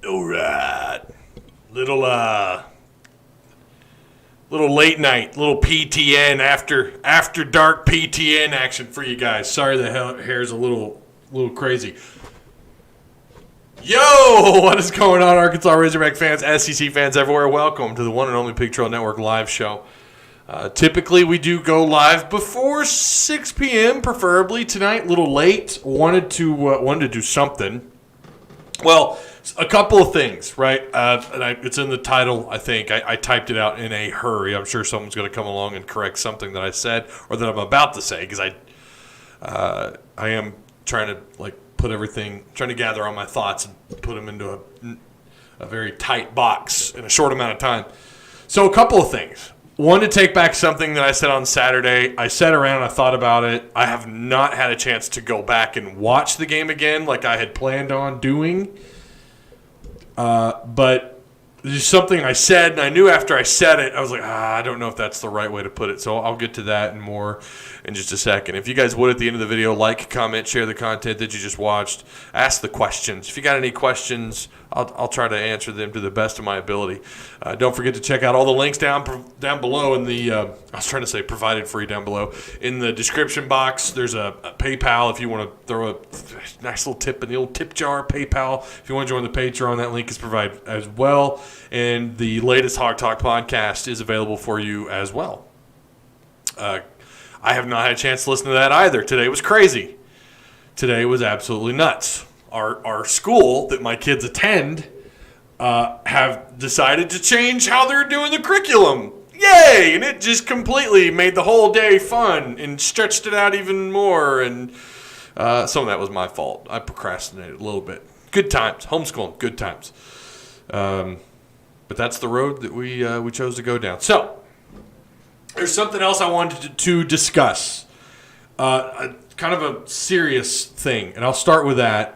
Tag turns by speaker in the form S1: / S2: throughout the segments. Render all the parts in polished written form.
S1: All right. Little late night, little PTN after dark PTN action for you guys. Sorry the hair's a little crazy. Yo, what is going on, Arkansas Razorback fans, SEC fans everywhere? Welcome to the one and only Pig Trail Network live show. Typically, we do go live before 6 p.m., preferably. Tonight, a little late. Wanted to do something. Well, a couple of things, right? It's in the title, I think. I typed it out in a hurry. I'm sure someone's going to come along and correct something that I said or that I'm about to say, because I am trying to trying to gather all my thoughts and put them into a very tight box in a short amount of time. So a couple of things. One, to take back something that I said on Saturday. I sat around, I thought about it. I have not had a chance to go back and watch the game again like I had planned on doing. But there's something I said, and I knew after I said it, I was like, I don't know if that's the right way to put it. So I'll get to that and more in just a second. If you guys would, at the end of the video, like, comment, share the content that you just watched, ask the questions. If you got any questions, I'll try to answer them to the best of my ability. Don't forget to check out all the links down below in the, I was trying to say provided free down below. In the description box, there's a PayPal if you want to throw a nice little tip in the old tip jar, PayPal. If you want to join the Patreon, that link is provided as well. And the latest Hog Talk podcast is available for you as well. I have not had a chance to listen to that either. Today was crazy. Today was absolutely nuts. Our school that my kids attend have decided to change how they're doing the curriculum. Yay! And it just completely made the whole day fun and stretched it out even more. And some of that was my fault. I procrastinated a little bit. Good times. Homeschooling. Good times. But that's the road that we chose to go down. So, there's something else I wanted to discuss. Kind of a serious thing. And I'll start with that.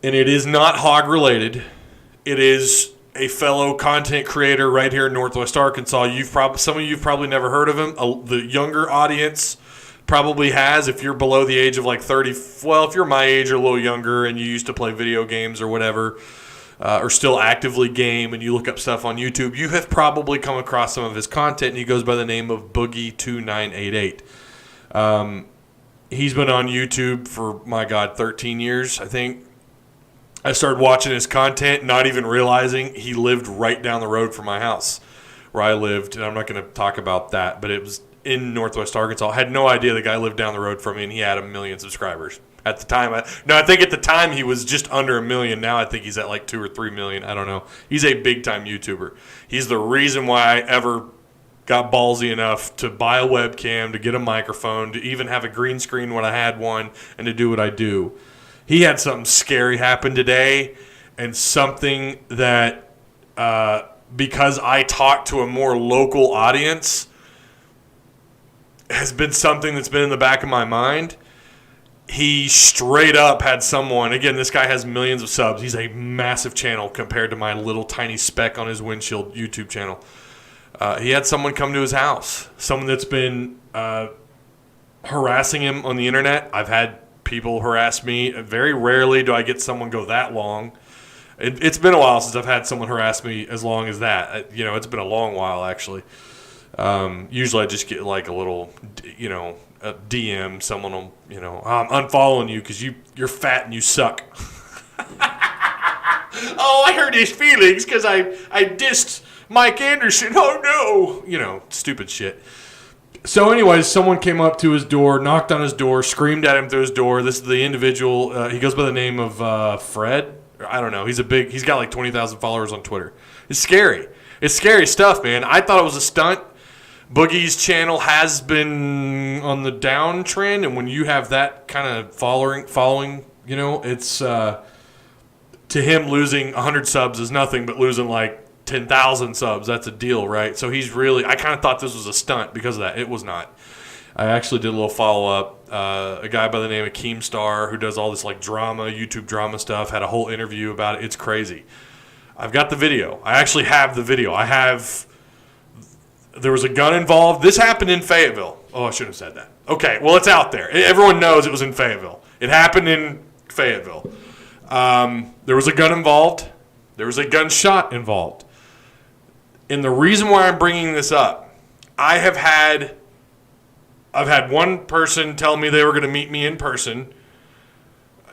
S1: And it is not hog related. It is a fellow content creator right here in Northwest Arkansas. Some of you've probably never heard of him. The younger audience probably has. If you're below the age of like 30, well, if you're my age or a little younger and you used to play video games or whatever, or still actively game and you look up stuff on YouTube, you have probably come across some of his content, and he goes by the name of Boogie2988. He's been on YouTube for, 13 years, I think. I started watching his content, not even realizing he lived right down the road from my house where I lived. And I'm not going to talk about that, but it was in Northwest Arkansas. I had no idea the guy lived down the road from me, and he had 1 million subscribers. At the time, I think at the time he was just under 1 million. Now I think he's at like 2 or 3 million. I don't know. He's a big-time YouTuber. He's the reason why I ever got ballsy enough to buy a webcam, to get a microphone, to even have a green screen when I had one, and to do what I do. He had something scary happen today, and something that, because I talk to a more local audience, has been something that's been in the back of my mind. He straight up had someone, again, this guy has millions of subs. He's a massive channel compared to my little tiny speck on his windshield YouTube channel. He had someone come to his house, someone that's been harassing him on the internet. I've had people harass me. Very rarely do I get someone go that long. It's been a while since I've had someone harass me as long as that. It's been a long while, actually. Usually I just get like a little, a DM. Someone will, I'm unfollowing you because you're fat and you suck. Oh, I hurt his feelings because I dissed Mike Anderson. Oh, no. Stupid shit. So anyways, someone came up to his door, knocked on his door, screamed at him through his door. This is the individual. He goes by the name of Fred. I don't know. He's got like 20,000 followers on Twitter. It's scary. It's scary stuff, man. I thought it was a stunt. Boogie's channel has been on the downtrend, and when you have that kind of following, it's to him losing 100 subs is nothing, but losing like 10,000 subs, that's a deal, right? So he's really, I kind of thought this was a stunt because of that. It was not. I actually did a little follow-up. A guy by the name of Keemstar, who does all this like drama, YouTube drama stuff, had a whole interview about it. It's crazy. I've got the video. I actually have the video. There was a gun involved. This happened in Fayetteville. Oh, I shouldn't have said that. Okay, well, it's out there. Everyone knows it was in Fayetteville. It happened in Fayetteville. There was a gun involved. There was a gunshot involved. And the reason why I'm bringing this up, I've had one person tell me they were going to meet me in person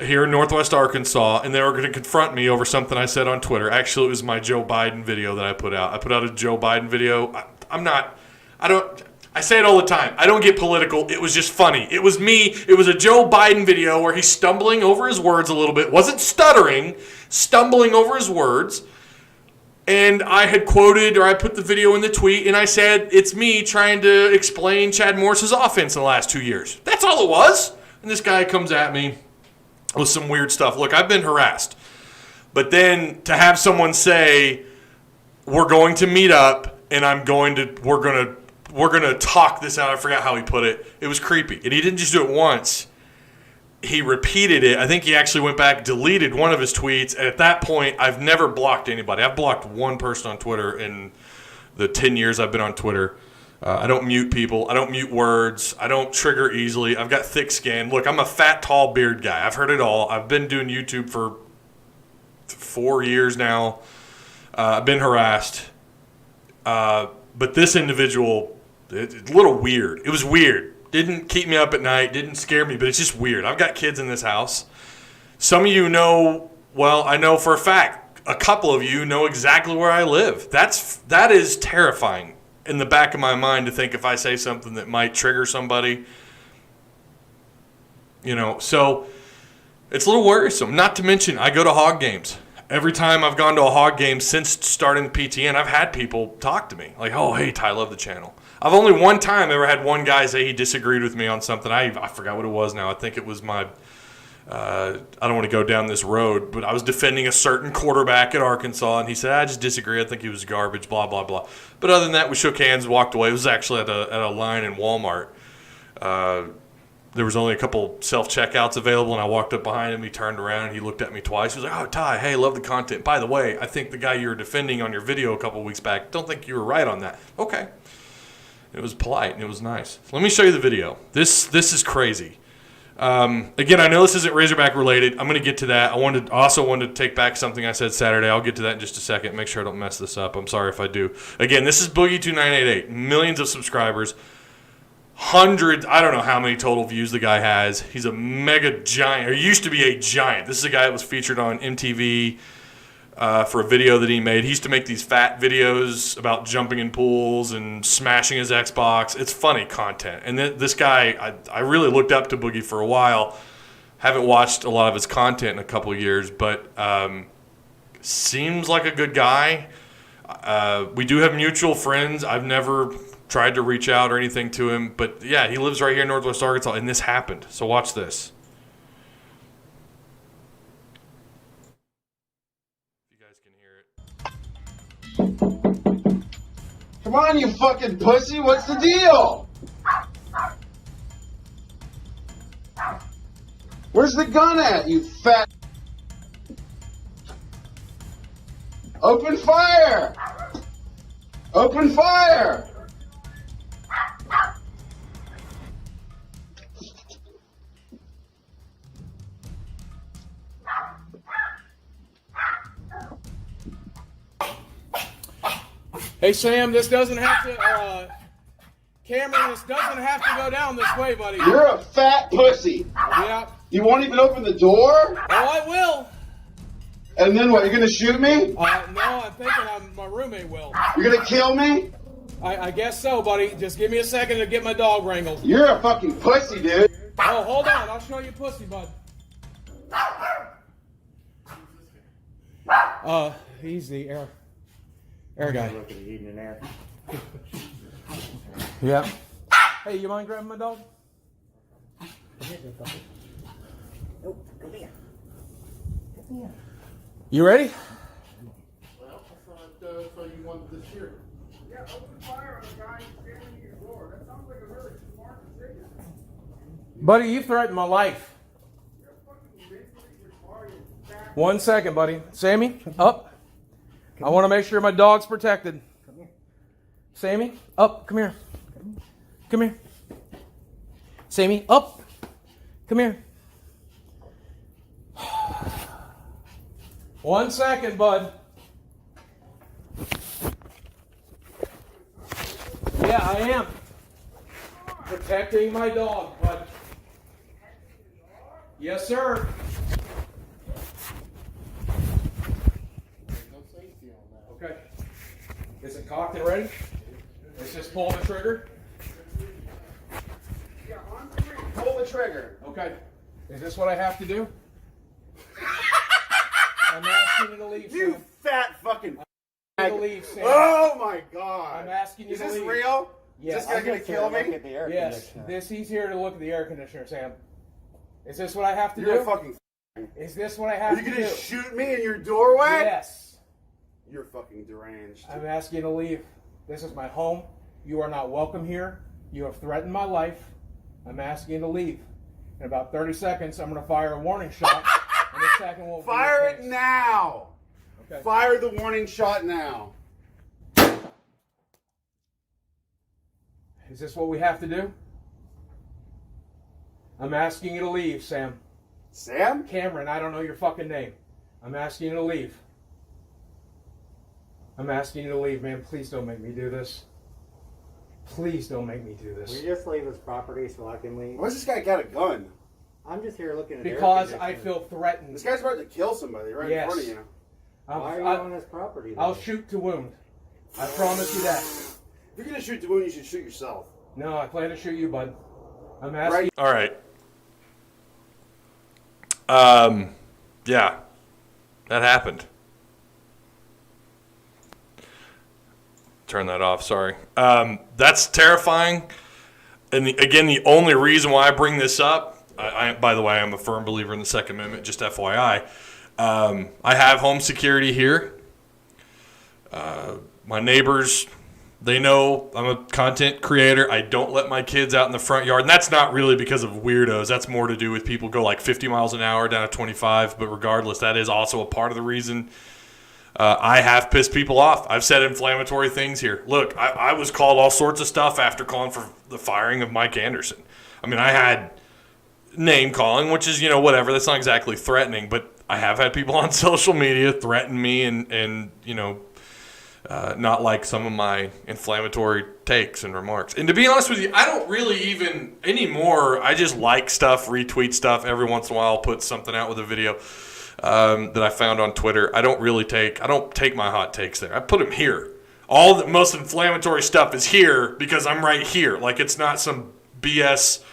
S1: here in Northwest Arkansas, and they were going to confront me over something I said on Twitter. Actually, it was my Joe Biden video that I put out. I put out a Joe Biden video. I say it all the time. I don't get political. It was just funny. It was me. It was a Joe Biden video where he's stumbling over his words a little bit. Wasn't stuttering, stumbling over his words. And I had quoted, or I put the video in the tweet, and I said, it's me trying to explain Chad Morris's offense in the last 2 years. That's all it was. And this guy comes at me with some weird stuff. Look, I've been harassed. But then to have someone say, we're going to meet up, and we're going to talk this out. I forgot how he put it. It was creepy. And he didn't just do it once. He repeated it. I think he actually went back, deleted one of his tweets. And at that point, I've never blocked anybody. I've blocked one person on Twitter in the 10 years I've been on Twitter. I don't mute people. I don't mute words. I don't trigger easily. I've got thick skin. Look, I'm a fat, tall beard guy. I've heard it all. I've been doing YouTube for 4 years now. I've been harassed. But this individual, it's a little weird. It was weird. Didn't keep me up at night. Didn't scare me, but it's just weird. I've got kids in this house. Some of you know, well, I know for a fact, a couple of you know exactly where I live. That is terrifying in the back of my mind to think if I say something that might trigger somebody. So it's a little worrisome. Not to mention, I go to hog games. Every time I've gone to a hog game since starting PTN, I've had people talk to me. Like, oh, hey, Ty, I love the channel. I've only one time ever had one guy say he disagreed with me on something. I forgot what it was now. I think it was my I don't want to go down this road, but I was defending a certain quarterback at Arkansas, and he said, I just disagree. I think he was garbage, blah, blah, blah. But other than that, we shook hands, walked away. It was actually at a line in Walmart. There was only a couple self-checkouts available, and I walked up behind him. He turned around, and he looked at me twice. He was like, oh, Ty, hey, love the content. By the way, I think the guy you were defending on your video a couple weeks back, don't think you were right on that. Okay. It was polite, and it was nice. So let me show you the video. This is crazy. Again, I know this isn't Razorback related. I'm going to get to that. I also wanted to take back something I said Saturday. I'll get to that in just a second. Make sure I don't mess this up. I'm sorry if I do. Again, this is Boogie2988. Millions of subscribers. Hundreds, I don't know how many total views the guy has. He's a mega giant, or used to be a giant. This is a guy that was featured on MTV for a video that he made. He used to make these fat videos about jumping in pools and smashing his Xbox. It's funny content. And this guy, I really looked up to Boogie for a while. Haven't watched a lot of his content in a couple of years, but seems like a good guy. We do have mutual friends. I've never tried to reach out or anything to him, but yeah, he lives right here in Northwest Arkansas, and this happened. So watch this. If you guys can hear it.
S2: Come on, you fucking pussy, what's the deal? Where's the gun at, you fat... Open fire! Open fire!
S3: Hey Sam, this doesn't have to, Cameron, this doesn't have to go down this way, buddy.
S2: You're a fat pussy.
S3: Yeah.
S2: You won't even open the door?
S3: Oh, I will.
S2: And then what, you're gonna shoot me?
S3: No, I'm thinking my roommate will.
S2: You're gonna kill me?
S3: I guess so, buddy. Just give me a second to get my dog wrangled.
S2: You're a fucking pussy, dude.
S3: Oh, hold on. I'll show you pussy, bud. He's the air guy.
S4: Look at the evening air.
S3: Yeah. Hey, you mind grabbing my dog?
S4: Oh, come here. Come here.
S3: You ready?
S2: Well, I thought you wanted this here.
S5: Yeah, open fire on the guy standing at your door. That sounds like a really smart decision.
S3: Buddy, you threatened my life.
S5: You're fucking mentally retarded. Fat.
S3: 1 second, buddy. Sammy, up. I want to make sure my dog's protected.
S4: Come here.
S3: Sammy, up. Come here. Come here. Sammy, up. Come here. 1 second, bud. Yeah, I am. Protecting my dog, bud. Yes, sir.
S2: There's no safety on that.
S3: Okay. Is it cocked and ready? Let's just pull the trigger.
S6: Pull the trigger.
S3: Okay. Is this what I have to do? I'm asking you to leave,
S6: You
S3: Sam.
S6: fat fucking.
S3: I'm asking you to leave, Sam.
S6: Oh my god.
S3: I'm asking you
S6: Is
S3: to
S6: this
S3: leave.
S6: real?
S3: Yes.
S6: Is this guy gonna kill me?
S3: Yes. He's here to look at the air conditioner, Sam. Is this what I have to
S6: You're
S3: do?
S6: a fucking.
S3: Is this what I
S6: Are
S3: have
S6: you
S3: to
S6: gonna
S3: do?
S6: shoot me in your doorway?
S3: Yes.
S6: You're fucking deranged.
S3: I'm asking you to leave. This is my home. You are not welcome here. You have threatened my life. I'm asking you to leave. In about 30 seconds, I'm going to fire a warning shot. And the second won't be
S6: Fire
S3: your
S6: it
S3: case.
S6: now.
S3: Okay.
S6: Fire the warning shot now.
S3: Is this what we have to do? I'm asking you to leave, Sam.
S6: Sam?
S3: Cameron, I don't know your fucking name. I'm asking you to leave. I'm asking you to leave, man. Please don't make me do this. Please don't make me do
S4: Will
S3: this.
S4: you just leave his property so I can leave?
S6: Why's this guy got a gun?
S4: I'm just here looking at
S3: Because
S4: air
S3: I
S4: conditioning.
S3: feel threatened.
S6: This guy's about to kill somebody right
S3: Yes.
S6: in front of you.
S4: Why are you on his property? Then?
S3: I'll shoot to wound. I promise you that.
S6: If you're gonna shoot the wound, you should shoot yourself.
S3: No, I plan to shoot you, bud. I'm asking.
S6: Right.
S1: All right. Yeah, that happened. Turn that off. Sorry. That's terrifying. And again, the only reason why I bring this up, by the way, I'm a firm believer in the Second Amendment. Just FYI, I have home security here. My neighbors, they know I'm a content creator. I don't let my kids out in the front yard. And that's not really because of weirdos. That's more to do with people go like 50 miles an hour down to 25. But regardless, that is also a part of the reason I have pissed people off. I've said inflammatory things here. Look, I was called all sorts of stuff after calling for the firing of Mike Anderson. I mean, I had name calling, which is, whatever. That's not exactly threatening. But I have had people on social media threaten me and not like some of my inflammatory takes and remarks. And to be honest with you, I don't really even anymore. I just like stuff, retweet stuff. Every once in a while, I'll put something out with a video that I found on Twitter. I don't take my hot takes there. I put them here. All the most inflammatory stuff is here because I'm right here. Like it's not some BS,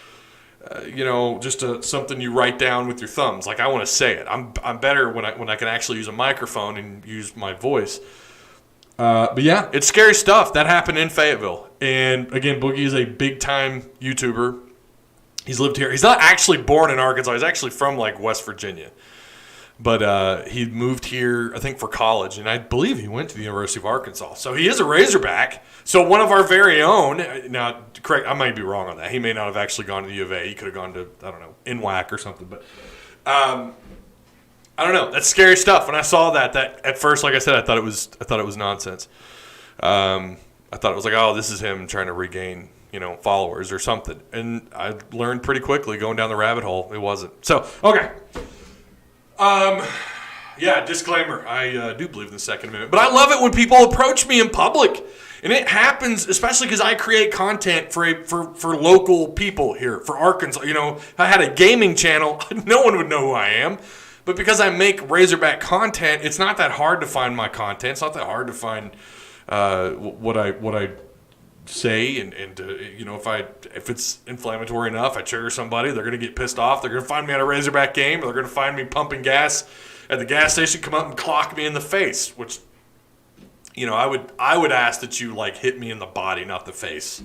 S1: just something you write down with your thumbs. Like I want to say it. I'm better when I can actually use a microphone and use my voice. But yeah, it's scary stuff. That happened in Fayetteville. And again, Boogie is a big-time YouTuber. He's lived here. He's not actually born in Arkansas. He's actually from, West Virginia. But he moved here, I think, for college. And I believe he went to the University of Arkansas. So he is a Razorback. So one of our very own. Now, correct, I might be wrong on that. He may not have actually gone to the U of A. He could have gone to, I don't know, NWAC or something. But I don't know. That's scary stuff. When I saw that at first, like I said, I thought it was nonsense. I thought it was like, oh, this is him trying to regain, followers or something. And I learned pretty quickly going down the rabbit hole, it wasn't. So, okay. Yeah, disclaimer. I do believe in the Second Amendment, but I love it when people approach me in public, and it happens especially because I create content for local people here for Arkansas. If I had a gaming channel, no one would know who I am. But because I make Razorback content, it's not that hard to find my content. It's not that hard to find what I say, and if it's inflammatory enough, I trigger somebody, they're gonna get pissed off. They're gonna find me at a Razorback game, or they're gonna find me pumping gas at the gas station, come up and clock me in the face. Which, I would ask that you hit me in the body, not the face.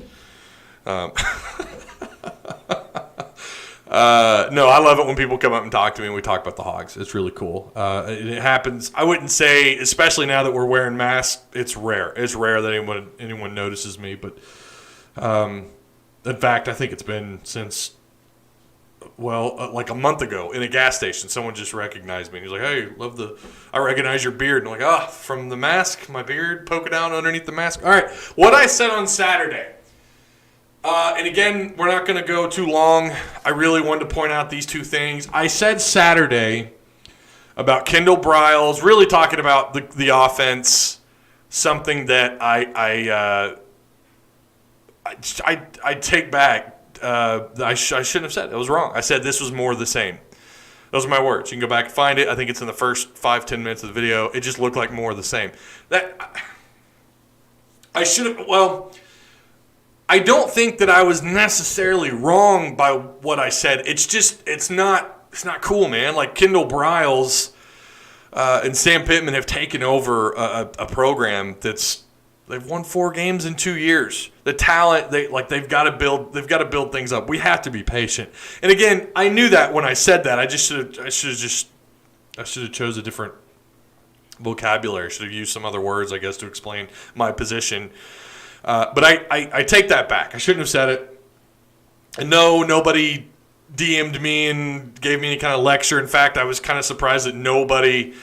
S1: No, I love it when people come up and talk to me and we talk about the Hogs. It's really cool. It happens. I wouldn't say, especially now that we're wearing masks, it's rare. It's rare that anyone notices me. But in fact, I think it's been since, like a month ago in a gas station. Someone just recognized me. And he's like, hey, I recognize your beard. And I'm like, from the mask, my beard poking out underneath the mask. All right, what I said on Saturday. And again, we're not going to go too long. I really wanted to point out these two things. I said Saturday about Kendall Briles, really talking about the offense, something that I take back. I shouldn't have said it. It was wrong. I said this was more of the same. Those are my words. You can go back and find it. I think it's in the first 5-10 minutes of the video. It just looked like more of the same. I should have. Well, I don't think that I was necessarily wrong by what I said. It's just it's not cool, man. Like Kendall Briles and Sam Pittman have taken over a program they've won 4 games in 2 years. The talent they've got to build things up. We have to be patient. And again, I knew that when I said that. I should have chose a different vocabulary. I should have used some other words, I guess, to explain my position. But I take that back. I shouldn't have said it. And no, nobody DM'd me and gave me any kind of lecture. In fact, I was kind of surprised that nobody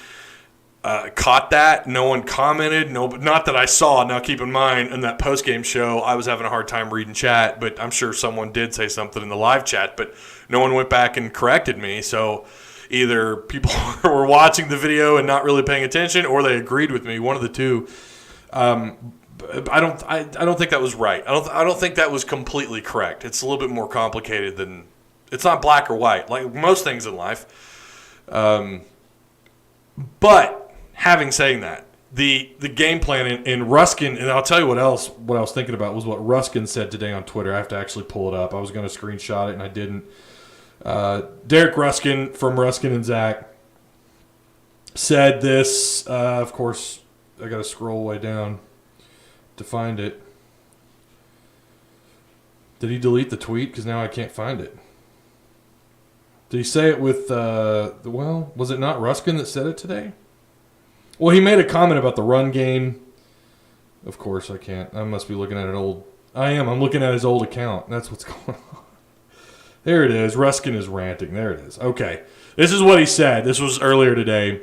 S1: caught that. No one commented. Not that I saw. Now, keep in mind, in that post-game show, I was having a hard time reading chat, but I'm sure someone did say something in the live chat, but no one went back and corrected me. So either people were watching the video and not really paying attention, or they agreed with me. One of the two. I don't think that was right. I don't think that was completely correct. It's a little bit more complicated than. It's not black or white, like most things in life. But having saying that, the game plan in Ruskin, and I'll tell you what I was thinking about was what Ruskin said today on Twitter. I have to actually pull it up. I was going to screenshot it and I didn't. Derek Ruskin from Ruskin and Zach said this. Of course, I got to scroll way down to find it. Did he delete the tweet? Because now I can't find it. Did he say it with, was it not Ruskin that said it today? Well, he made a comment about the run game. Of course, I can't. I must be looking at an old... I am. I'm looking at his old account. That's what's going on. There it is. Ruskin is ranting. There it is. Okay. This is what he said. This was earlier today.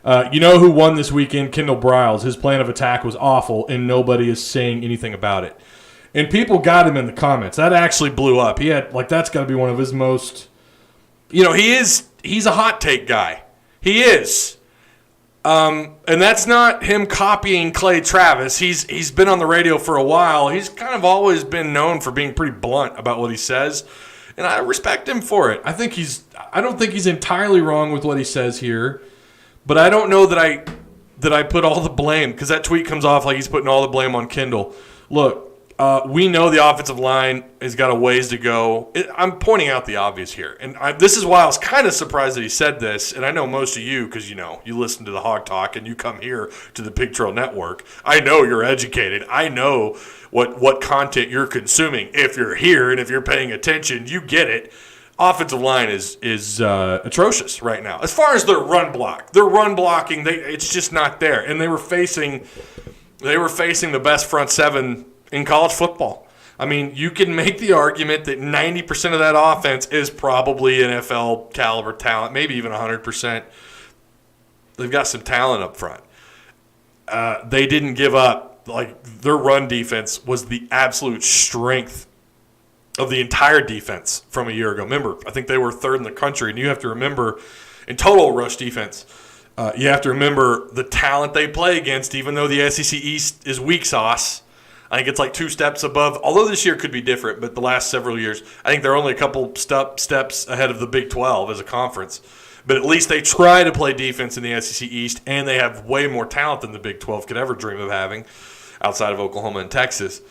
S1: You know who won this weekend? Kendall Briles. His plan of attack was awful, and nobody is saying anything about it. And people got him in the comments. That actually blew up. He had, that's got to be one of his most... he's a hot take guy. He is. And that's not him copying Clay Travis. He's been on the radio for a while. He's kind of always been known for being pretty blunt about what he says, and I respect him for it. I don't think he's entirely wrong with what he says here, but I don't know that I put all the blame, because that tweet comes off like he's putting all the blame on Kendall. Look, we know the offensive line has got a ways to go. I'm pointing out the obvious here. And this is why I was kind of surprised that he said this. And I know most of you, because, you listen to the Hog Talk and you come here to the Big Trail Network. I know you're educated. I know what content you're consuming. If you're here and if you're paying attention, you get it. Offensive line is atrocious right now. As far as their run blocking, it's just not there. And they were facing the best front seven in college football. I mean, you can make the argument that 90% of that offense is probably NFL caliber talent, maybe even 100%. They've got some talent up front. They didn't give up. Their run defense was the absolute strength of the entire defense from a year ago. Remember, I think they were third in the country, and you have to remember, in total rush defense, you have to remember the talent they play against, even though the SEC East is weak sauce. I think it's 2 steps above, although this year could be different, but the last several years, I think they're only a couple steps ahead of the Big 12 as a conference. But at least they try to play defense in the SEC East, and they have way more talent than the Big 12 could ever dream of having outside of Oklahoma and Texas.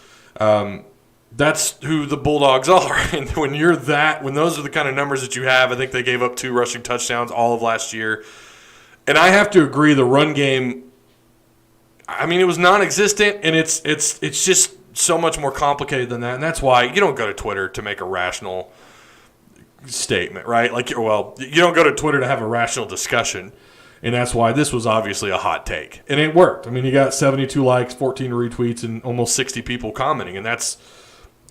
S1: That's who the Bulldogs are. And when those are the kind of numbers that you have, I think they gave up 2 rushing touchdowns all of last year. And I have to agree, the run game, it was non-existent, and it's just so much more complicated than that. And that's why you don't go to Twitter to make a rational statement, right? You don't go to Twitter to have a rational discussion. And that's why this was obviously a hot take. And it worked. You got 72 likes, 14 retweets, and almost 60 people commenting. And that's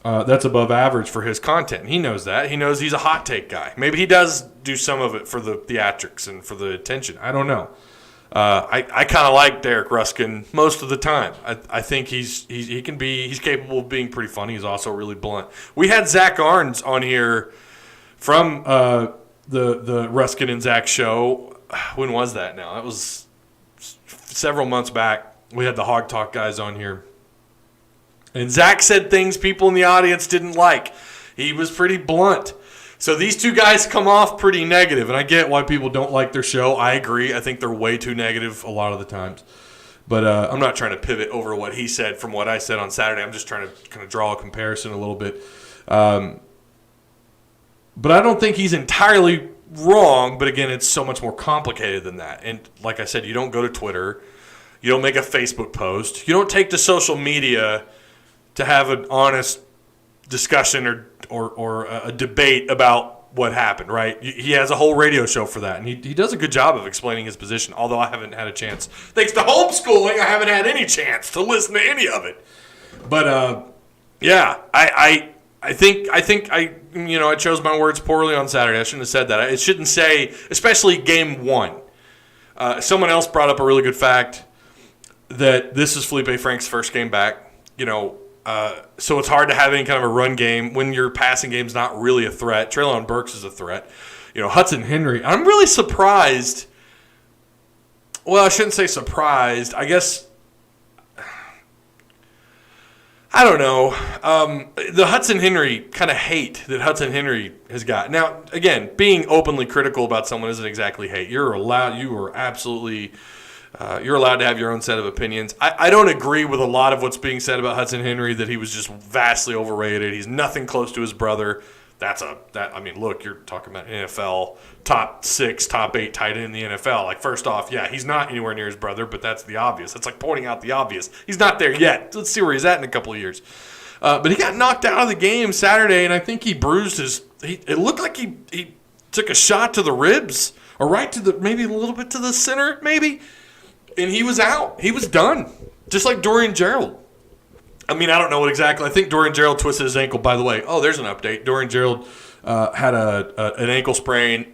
S1: above average for his content. He knows that. He knows he's a hot take guy. Maybe he does do some of it for the theatrics and for the attention. I don't know. I kind of like Derek Ruskin most of the time. I think he's capable of being pretty funny. He's also really blunt. We had Zach Arns on here from the Ruskin and Zach show. When was that now? That was several months back. We had the Hog Talk guys on here. And Zach said things people in the audience didn't like. He was pretty blunt. So these two guys come off pretty negative, and I get why people don't like their show. I agree. I think they're way too negative a lot of the times. But I'm not trying to pivot over what he said from what I said on Saturday. I'm just trying to kind of draw a comparison a little bit. But I don't think he's entirely wrong. But, again, it's so much more complicated than that. And like I said, you don't go to Twitter. You don't make a Facebook post. You don't take to social media to have an honest discussion or a debate about what happened, right? He has a whole radio show for that, and he does a good job of explaining his position, although I haven't had a chance. Thanks to homeschooling, I haven't had any chance to listen to any of it. But, yeah, I think I chose my words poorly on Saturday. I shouldn't have said that. I shouldn't say, especially game one. Someone else brought up a really good fact that this is Felipe Frank's first game back, so it's hard to have any kind of a run game when your passing game's not really a threat. Treylon Burks is a threat. Hudson Henry. I'm really surprised. Well, I shouldn't say surprised. I guess, I don't know. The Hudson Henry kind of hate that Hudson Henry has got. Now, again, being openly critical about someone isn't exactly hate. You're allowed to have your own set of opinions. I don't agree with a lot of what's being said about Hudson Henry, that he was just vastly overrated. He's nothing close to his brother. Look, you're talking about NFL top 6, top 8 tight end in the NFL. Like, first off, yeah, he's not anywhere near his brother, but that's the obvious. That's like pointing out the obvious. He's not there yet. Let's see where he's at in a couple of years. But he got knocked out of the game Saturday, and I think he bruised it looked like he took a shot to the ribs, or right to maybe a little bit to the center, maybe. And he was out. He was done. Just like Dorian Gerald. I don't know what exactly. I think Dorian Gerald twisted his ankle, by the way. Oh, there's an update. Dorian Gerald had an ankle sprain.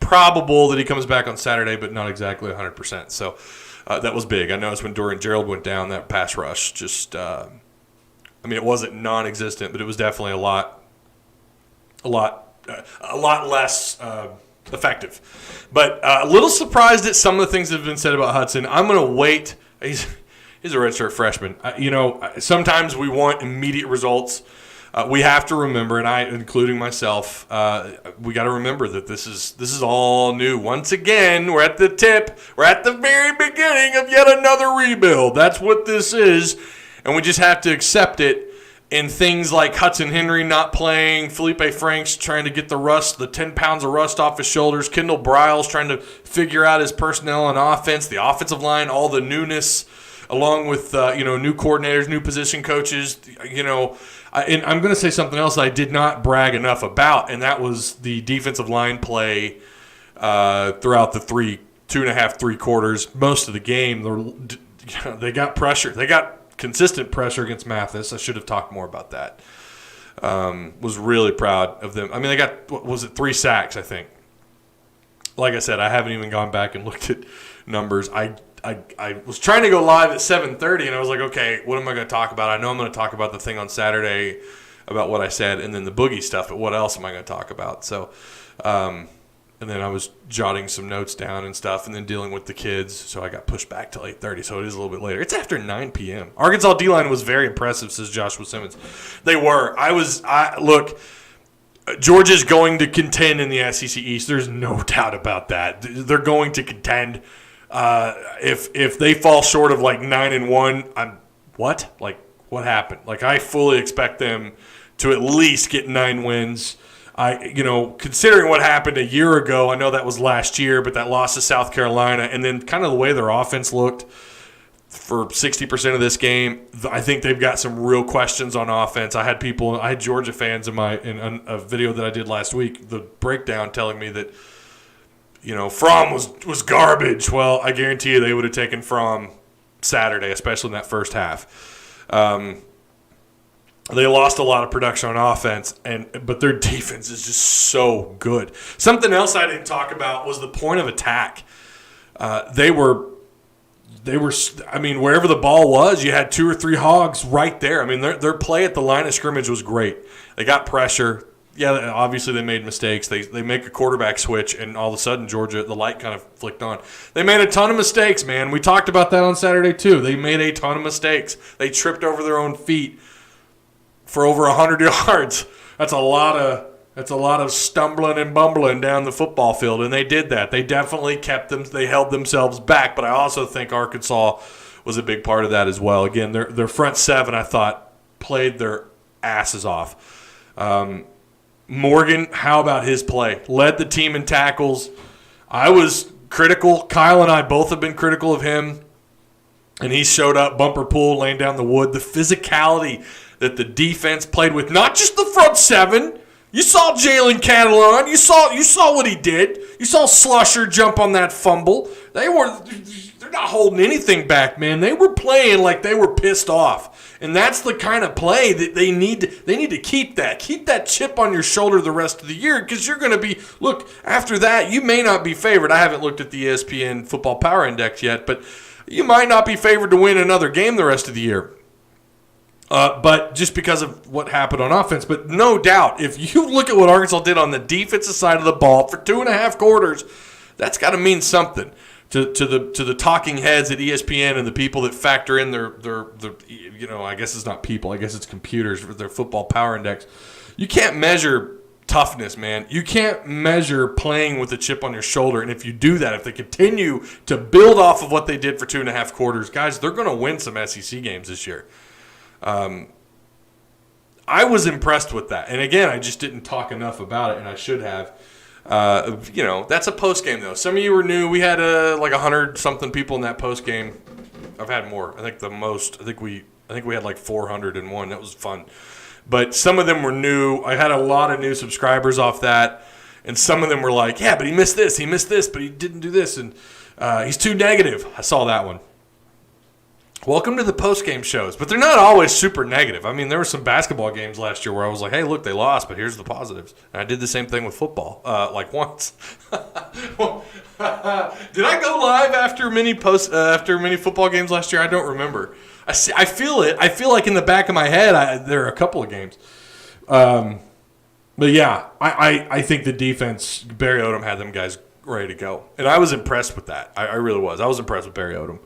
S1: Probable that he comes back on Saturday, but not exactly 100%. So that was big. I noticed when Dorian Gerald went down, that pass rush just, it wasn't non-existent, but it was definitely a lot less effective. But a little surprised at some of the things that have been said about Hudson. I'm going to wait. He's a redshirt freshman. Sometimes we want immediate results. We have to remember, and I, including myself, we got to remember that this is all new. Once again, we're at the tip. We're at the very beginning of yet another rebuild. That's what this is, and we just have to accept it. And things like Hudson Henry not playing, Felipe Franks trying to get the 10 pounds of rust off his shoulders, Kendall Briles trying to figure out his personnel on offense, the offensive line, all the newness, along with new coordinators, new position coaches. And I'm going to say something else I did not brag enough about, and that was the defensive line play throughout the 2.5, 3 quarters, most of the game. They got pressure. They got consistent pressure against Mathis. I should have talked more about that. Was really proud of them. They got, 3 sacks, I think. Like I said, I haven't even gone back and looked at numbers. I was trying to go live at 7:30, and I was like, okay, what am I going to talk about? I know I'm going to talk about the thing on Saturday about what I said, and then the boogie stuff, but what else am I going to talk about? So, and then I was jotting some notes down and stuff, and then dealing with the kids, so I got pushed back till 8:30, so it is a little bit later. It's after 9 p.m. Arkansas D-line was very impressive, says Joshua Simmons. They were. Look, Georgia's going to contend in the SEC East. There's no doubt about that. They're going to contend. If they fall short of 9-1, what happened? I fully expect them to at least get 9 wins. Considering what happened a year ago, I know that was last year, but that loss to South Carolina, and then kind of the way their offense looked for 60% of this game, I think they've got some real questions on offense. I had Georgia fans in a video that I did last week, the breakdown, telling me that Fromm was garbage. Well, I guarantee you they would have taken Fromm Saturday, especially in that first half. They lost a lot of production on offense, but their defense is just so good. Something else I didn't talk about was the point of attack. They were. Wherever the ball was, you had 2 or 3 hogs right there. Their play at the line of scrimmage was great. They got pressure. yeah, obviously they made mistakes. They make a quarterback switch, and all of a sudden Georgia, the light kind of flicked on. They made a ton of mistakes, man. We talked about that on Saturday too. They made a ton of mistakes. They tripped over their own feet for over 100 yards. That's a lot of stumbling and bumbling down the football field, and they did that. They definitely they held themselves back, but I also think Arkansas was a big part of that as well. Again, their front seven, I thought, played their asses off. Morgan, how about his play? Led the team in tackles. I was critical. Kyle and I both have been critical of him, and he showed up, bumper pull, laying down the wood. The physicality that the defense played with, not just the front seven. You saw Jalen Catalon. You saw what he did. You saw Slusher jump on that fumble. They're not holding anything back, man. They were playing like they were pissed off. And that's the kind of play that they need to keep that. Keep that chip on your shoulder the rest of the year, because you're going to be, look, after that, you may not be favored. I haven't looked at the ESPN Football Power Index yet, but you might not be favored to win another game the rest of the year. But just because of what happened on offense. But no doubt, if you look at what Arkansas did on the defensive side of the ball for 2.5 quarters, that's got to mean something to the talking heads at ESPN and the people that factor in their I guess it's not people, I guess it's computers for their football power index. You can't measure toughness, man. You can't measure playing with a chip on your shoulder. And if you do that, if they continue to build off of what they did for 2.5 quarters, guys, they're going to win some SEC games this year. I was impressed with that. And again, I just didn't talk enough about it, and I should have. That's a post game though. Some of you were new. We had like 100-something people in that post game. I've had more. I think the most. I think we had like 401. That was fun. But some of them were new. I had a lot of new subscribers off that, and some of them were like, "Yeah, but he missed this, but he didn't do this, and he's too negative." I saw that one. Welcome to the post-game shows, but they're not always super negative. I mean, there were some basketball games last year where I was like, hey, look, they lost, but here's the positives. And I did the same thing with football, like once. Did I go live after many football games last year? I don't remember. I feel it. I feel like in the back of my head, there are a couple of games. But yeah, I think the defense, Barry Odom had them guys ready to go. And I was impressed with that. I really was. I was impressed with Barry Odom.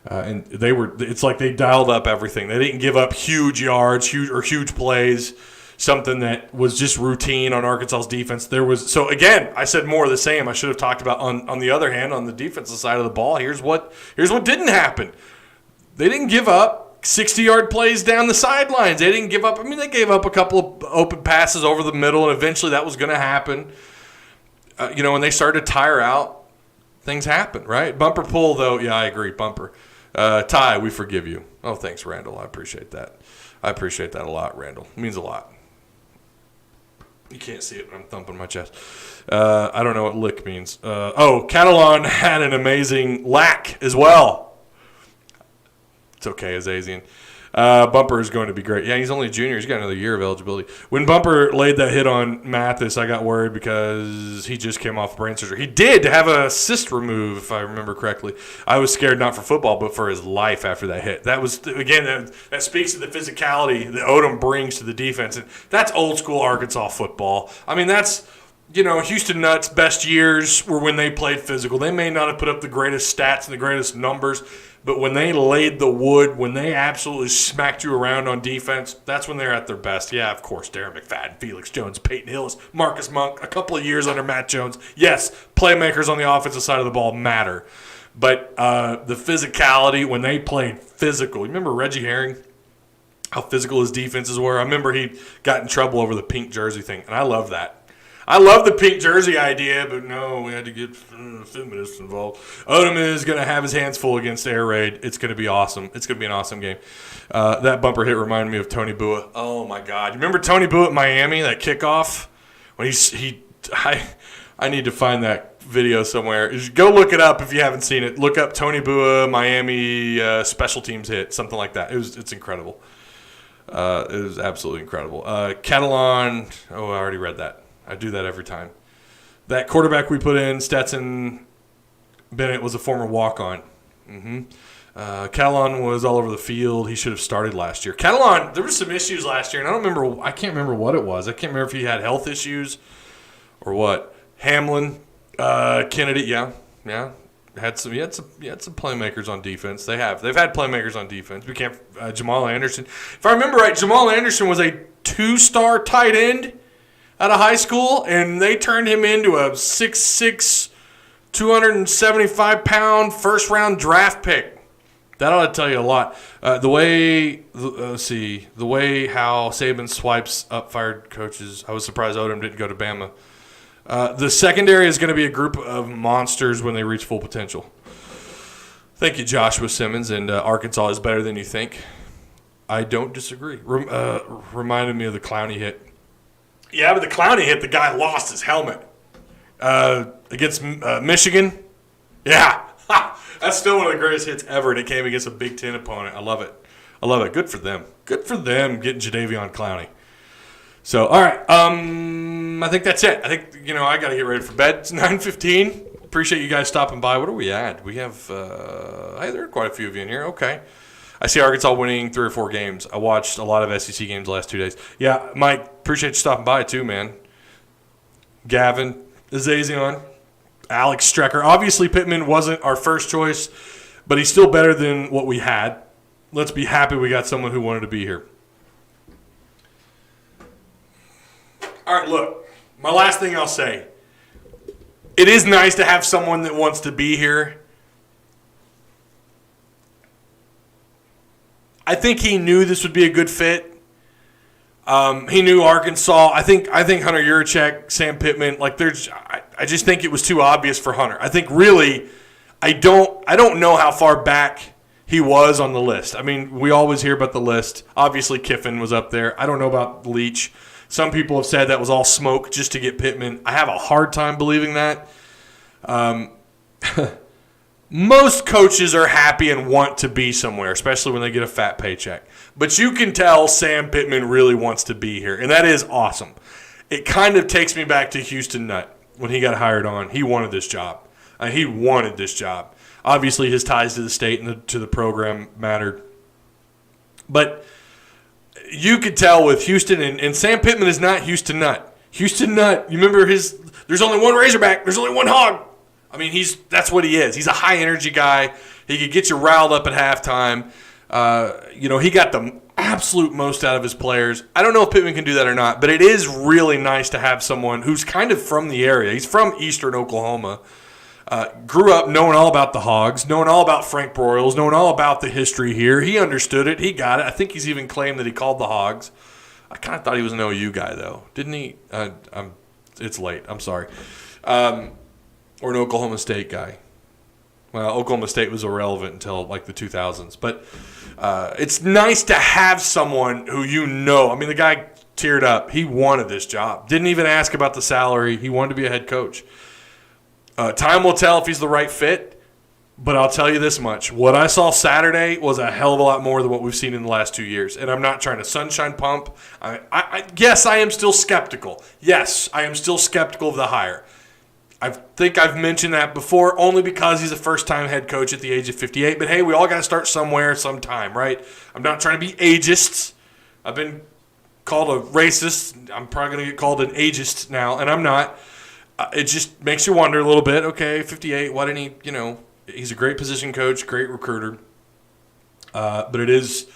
S1: And it's like they dialed up everything. They didn't give up huge yards, huge plays, something that was just routine on Arkansas's defense. So again, I said more of the same. I should have talked about on the other hand, on the defensive side of the ball, here's what didn't happen. They didn't give up 60-yard plays down the sidelines. They didn't give up. I mean, they gave up a couple of open passes over the middle, and eventually that was going to happen. When they started to tire out, things happen, right? Bumper pull, though, yeah, I agree, bumper. Ty, we forgive you. Oh, thanks, Randall. I appreciate that. I appreciate that a lot, Randall. It means a lot. You can't see it, but I'm thumping my chest. I don't know what lick means. Catalon had an amazing lack as well. It's okay, Azazian. Bumper is going to be great. Yeah, he's only a junior. He's got another year of eligibility. When Bumper laid that hit on Mathis, I got worried because he just came off brain surgery. He did have a cyst removed, if I remember correctly. I was scared not for football, but for his life after that hit. That was, again, that speaks to the physicality that Odom brings to the defense. And that's old school Arkansas football. I mean, that's, Houston Nutt's best years were when they played physical. They may not have put up the greatest stats and the greatest numbers, but when they laid the wood, when they absolutely smacked you around on defense, that's when they're at their best. Yeah, of course, Darren McFadden, Felix Jones, Peyton Hillis, Marcus Monk, a couple of years under Matt Jones. Yes, playmakers on the offensive side of the ball matter. But the physicality, when they played physical. You remember Reggie Herring, how physical his defenses were? I remember he got in trouble over the pink jersey thing, and I love that. I love the pink jersey idea, but no, we had to get feminists involved. Odom is going to have his hands full against Air Raid. It's going to be awesome. It's going to be an awesome game. That bumper hit reminded me of Tony Bua. Oh, my God. You remember Tony Bua at Miami, that kickoff? When I need to find that video somewhere. Just go look it up if you haven't seen it. Look up Tony Bua, Miami special teams hit, something like that. It's incredible. It was absolutely incredible. Catalan, I already read that. I do that every time. That quarterback we put in, Stetson Bennett, was a former walk-on. Catalan was all over the field. He should have started last year. Catalan, there were some issues last year, and I can't remember what it was. I can't remember if he had health issues or what. Hamlin, Kennedy, yeah. He had some playmakers on defense. They've had playmakers on defense. We can't. Jamal Anderson. If I remember right, Jamal Anderson was a 2-star tight end out of high school, and they turned him into a 6'6", 275-pound first-round draft pick. That ought to tell you a lot. The way how Saban swipes up fired coaches, I was surprised Odom didn't go to Bama. The secondary is going to be a group of monsters when they reach full potential. Thank you, Joshua Simmons, and Arkansas is better than you think. I don't disagree. Reminded me of the Clowney hit. Yeah, but the Clowney hit, the guy lost his helmet against Michigan. Yeah. That's still one of the greatest hits ever, and it came against a Big Ten opponent. I love it. Good for them. Good for them getting Jadeveon Clowney. So, all right. I think that's it. I think, I got to get ready for bed. It's 9:15. Appreciate you guys stopping by. What are we at? We have, there are quite a few of you in here. Okay. I see Arkansas winning 3 or 4 games. I watched a lot of SEC games the last 2 days. Yeah, Mike, appreciate you stopping by too, man. Gavin, Azazion, Alex Strecker. Obviously, Pittman wasn't our first choice, but he's still better than what we had. Let's be happy we got someone who wanted to be here. All right, look, my last thing I'll say. It is nice to have someone that wants to be here. I think he knew this would be a good fit. He knew Arkansas. I think Hunter Yurachek, Sam Pittman, I just think it was too obvious for Hunter. I think really, I don't know how far back he was on the list. I mean, we always hear about the list. Obviously, Kiffin was up there. I don't know about Leach. Some people have said that was all smoke just to get Pittman. I have a hard time believing that. Most coaches are happy and want to be somewhere, especially when they get a fat paycheck. But you can tell Sam Pittman really wants to be here, and that is awesome. It kind of takes me back to Houston Nutt when he got hired on. He wanted this job. Obviously, his ties to the state and to the program mattered. But you could tell with Houston, and Sam Pittman is not Houston Nutt. Houston Nutt, you remember there's only one Razorback, there's only one Hog. I mean, that's what he is. He's a high-energy guy. He could get you riled up at halftime. He got the absolute most out of his players. I don't know if Pittman can do that or not, but it is really nice to have someone who's kind of from the area. He's from eastern Oklahoma. Grew up knowing all about the Hogs, knowing all about Frank Broyles, knowing all about the history here. He understood it. He got it. I think he's even claimed that he called the Hogs. I kind of thought he was an OU guy, though. Didn't he? It's late. I'm sorry. Or an Oklahoma State guy. Well, Oklahoma State was irrelevant until the 2000s. But it's nice to have someone who I mean, the guy teared up. He wanted this job. Didn't even ask about the salary. He wanted to be a head coach. Time will tell if he's the right fit. But I'll tell you this much. What I saw Saturday was a hell of a lot more than what we've seen in the last 2 years. And I'm not trying to sunshine pump. Yes, I am still skeptical. Yes, I am still skeptical of the hire. I think I've mentioned that before only because he's a first-time head coach at the age of 58. But, hey, we all got to start somewhere sometime, right? I'm not trying to be ageist. I've been called a racist. I'm probably going to get called an ageist now, and I'm not. It just makes you wonder a little bit. Okay, 58, why didn't he, he's a great position coach, great recruiter. But it is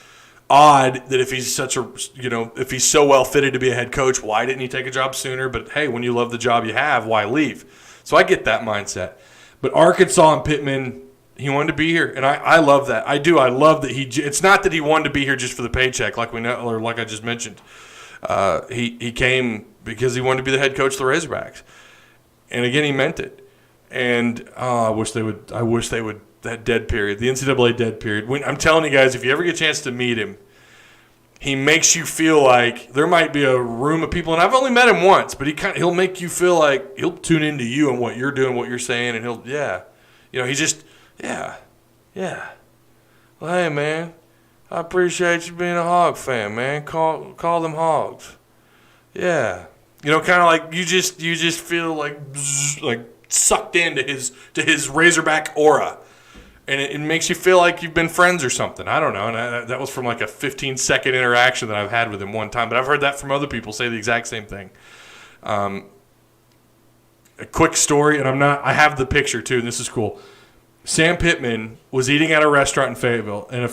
S1: odd that if he's if he's so well fitted to be a head coach, why didn't he take a job sooner? But, hey, when you love the job you have, why leave? So I get that mindset. But Arkansas and Pittman, he wanted to be here, and I love that. I do. I love that it's not that he wanted to be here just for the paycheck, like we know, or like I just mentioned. He came because he wanted to be the head coach of the Razorbacks, and again, he meant it. And I wish they would. That dead period, the NCAA dead period. I'm telling you guys, if you ever get a chance to meet him, he makes you feel like there might be a room of people, and I've only met him once, but he'll make you feel like he'll tune into you and what you're doing, what you're saying, and Well, hey, man, I appreciate you being a Hog fan, man. Call them Hogs. Yeah. Kind of like you just feel like sucked into his Razorback aura. and it makes you feel like you've been friends or something. I don't know. And that was from like a 15-second interaction that I've had with him one time. But I've heard that from other people say the exact same thing. A quick story, and I have the picture too, and this is cool. Sam Pittman was eating at a restaurant in Fayetteville, and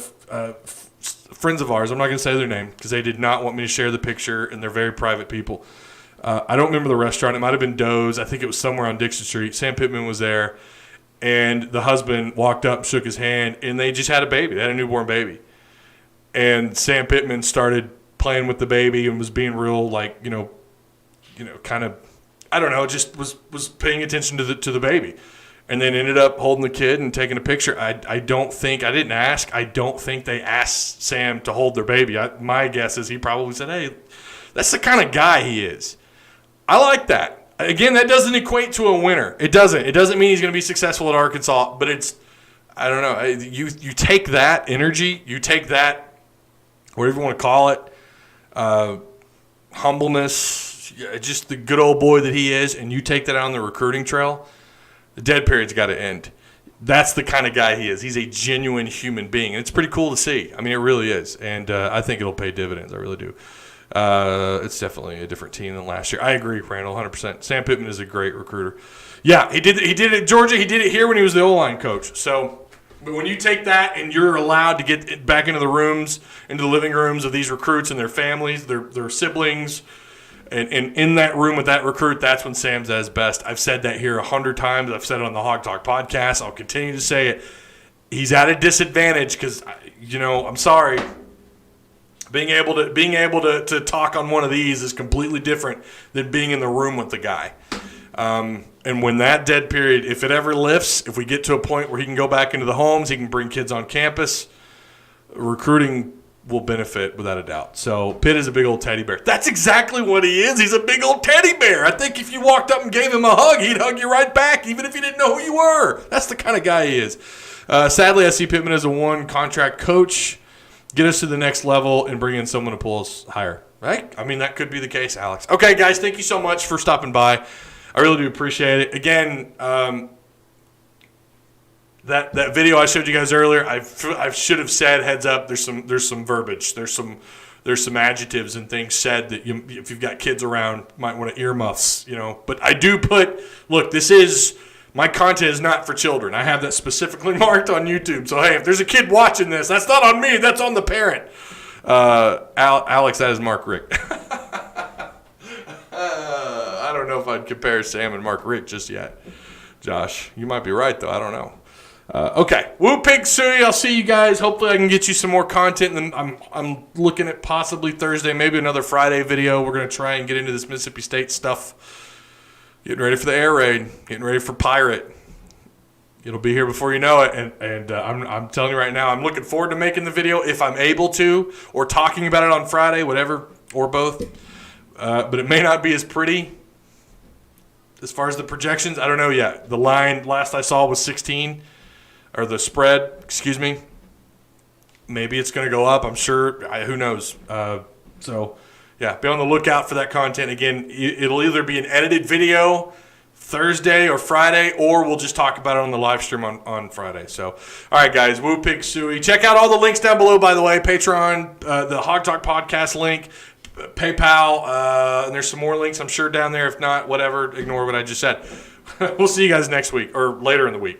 S1: friends of ours, I'm not going to say their name because they did not want me to share the picture, and they're very private people. I don't remember the restaurant. It might have been Doe's. I think it was somewhere on Dixon Street. Sam Pittman was there. And the husband walked up and shook his hand, and they just had a baby. They had a newborn baby. And Sam Pittman started playing with the baby and was being real, like, kind of, I don't know, just was paying attention to the baby. And then ended up holding the kid and taking a picture. I didn't ask. I don't think they asked Sam to hold their baby. My guess is he probably said, hey, that's the kind of guy he is. I like that. Again, that doesn't equate to a winner. It doesn't. It doesn't mean he's going to be successful at Arkansas, but it's, I don't know. You take that energy, you take that, whatever you want to call it, humbleness, just the good old boy that he is, and you take that out on the recruiting trail, the dead period's got to end. That's the kind of guy he is. He's a genuine human being, and it's pretty cool to see. I mean, it really is, and I think it'll pay dividends. I really do. It's definitely a different team than last year. I agree, Randall, 100%. Sam Pittman is a great recruiter. Yeah, he did it at Georgia. He did it here when he was the O-line coach. So, but when you take that and you're allowed to get back into the rooms, into the living rooms of these recruits and their families, their siblings, and in that room with that recruit, that's when Sam's at his best. I've said that here 100 times. I've said it on the Hog Talk podcast. I'll continue to say it. He's at a disadvantage because, I'm sorry. Being able to talk on one of these is completely different than being in the room with the guy. And when that dead period, if it ever lifts, if we get to a point where he can go back into the homes, he can bring kids on campus, recruiting will benefit without a doubt. So Pitt is a big old teddy bear. That's exactly what he is. He's a big old teddy bear. I think if you walked up and gave him a hug, he'd hug you right back, even if he didn't know who you were. That's the kind of guy he is. Sadly, I see Pittman as a one-contract coach. Get us to the next level and bring in someone to pull us higher, right? I mean, that could be the case, Alex. Okay, guys, thank you so much for stopping by. I really do appreciate it. Again, that video I showed you guys earlier, I should have said, heads up, there's some verbiage. There's some adjectives and things said that if you've got kids around, might want to earmuffs, But I do look, my content is not for children. I have that specifically marked on YouTube. So, hey, if there's a kid watching this, that's not on me. That's on the parent. Alex, that is Mark Rick. I don't know if I'd compare Sam and Mark Rick just yet. Josh, you might be right, though. I don't know. Okay. Woo Pig Suey. I'll see you guys. Hopefully I can get you some more content. And I'm looking at possibly Thursday, maybe another Friday video. We're going to try and get into this Mississippi State stuff. Getting ready for the air raid. Getting ready for Pirate. It'll be here before you know it. And I'm telling you right now, I'm looking forward to making the video if I'm able to, or talking about it on Friday, whatever, or both. But it may not be as pretty as far as the projections. I don't know yet. The line last I saw was 16, or the spread, excuse me. Maybe it's going to go up. I'm sure. Who knows? Yeah, be on the lookout for that content. Again, it'll either be an edited video Thursday or Friday, or we'll just talk about it on the live stream on Friday. So, all right, guys, Woo Pig Suey. Check out all the links down below, by the way. Patreon, the Hog Talk podcast link, PayPal, and there's some more links, I'm sure, down there. If not, whatever, ignore what I just said. We'll see you guys next week or later in the week.